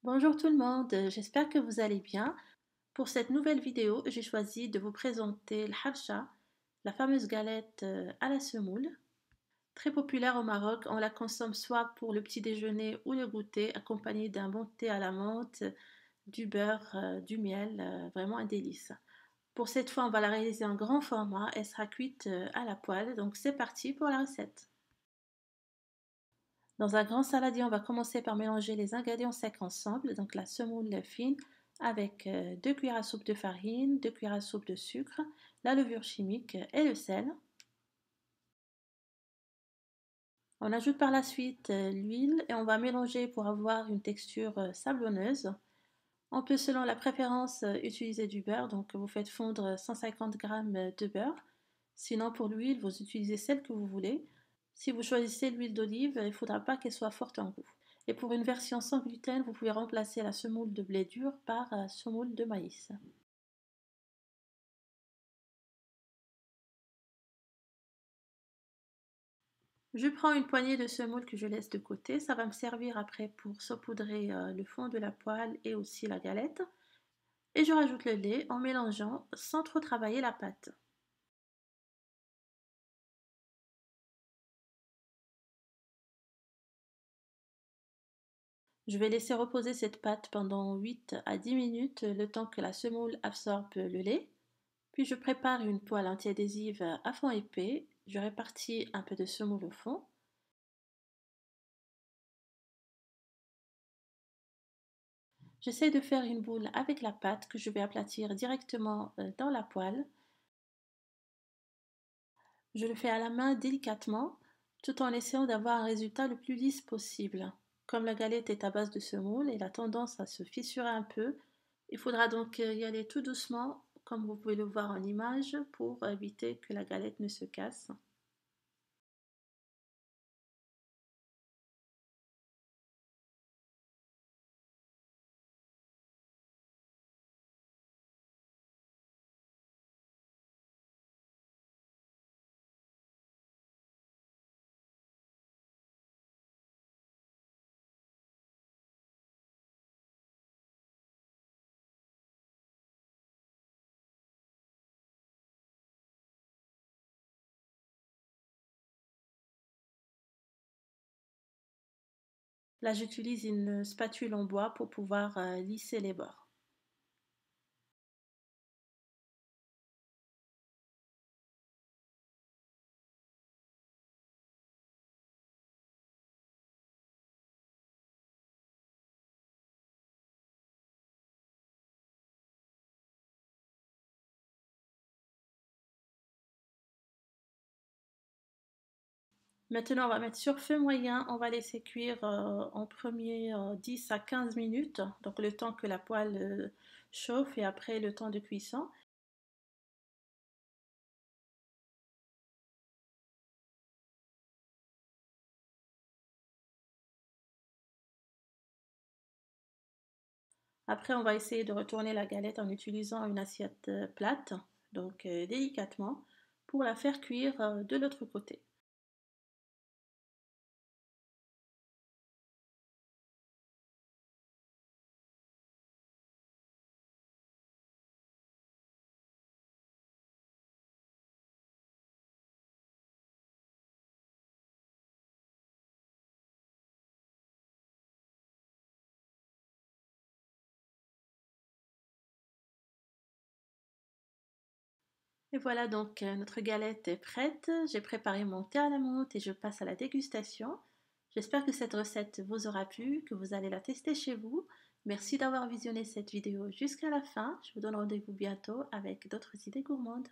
Bonjour tout le monde, j'espère que vous allez bien. Pour cette nouvelle vidéo, j'ai choisi de vous présenter le harsha, la fameuse galette à la semoule. Très populaire au Maroc, on la consomme soit pour le petit déjeuner ou le goûter, accompagné d'un bon thé à la menthe, du beurre, du miel, vraiment un délice. Pour cette fois, on va la réaliser en grand format, elle sera cuite à la poêle, donc c'est parti pour la recette. Dans un grand saladier, on va commencer par mélanger les ingrédients secs ensemble, donc la semoule fine avec 2 cuillères à soupe de farine, 2 cuillères à soupe de sucre, la levure chimique et le sel. On ajoute par la suite l'huile et on va mélanger pour avoir une texture sablonneuse. On peut selon la préférence utiliser du beurre, donc vous faites fondre 150 g de beurre. Sinon pour l'huile, vous utilisez celle que vous voulez. Si vous choisissez l'huile d'olive, il ne faudra pas qu'elle soit forte en goût. Et pour une version sans gluten, vous pouvez remplacer la semoule de blé dur par semoule de maïs. Je prends une poignée de semoule que je laisse de côté. Ça va me servir après pour saupoudrer le fond de la poêle et aussi la galette. Et je rajoute le lait en mélangeant sans trop travailler la pâte. Je vais laisser reposer cette pâte pendant 8 à 10 minutes, le temps que la semoule absorbe le lait. Puis je prépare une poêle antiadhésive à fond épais. Je répartis un peu de semoule au fond. J'essaie de faire une boule avec la pâte que je vais aplatir directement dans la poêle. Je le fais à la main délicatement, tout en essayant d'avoir un résultat le plus lisse possible. Comme la galette est à base de semoule, elle a tendance à se fissurer un peu. Il faudra donc y aller tout doucement, comme vous pouvez le voir en image, pour éviter que la galette ne se casse. Là, j'utilise une spatule en bois pour pouvoir lisser les bords. Maintenant, on va mettre sur feu moyen, on va laisser cuire en premier 10 à 15 minutes, donc le temps que la poêle chauffe et après le temps de cuisson. Après, on va essayer de retourner la galette en utilisant une assiette plate, donc délicatement, pour la faire cuire de l'autre côté. Et voilà donc notre galette est prête. J'ai préparé mon thé à la menthe et je passe à la dégustation. J'espère que cette recette vous aura plu, que vous allez la tester chez vous. Merci d'avoir visionné cette vidéo jusqu'à la fin. Je vous donne rendez-vous bientôt avec d'autres idées gourmandes.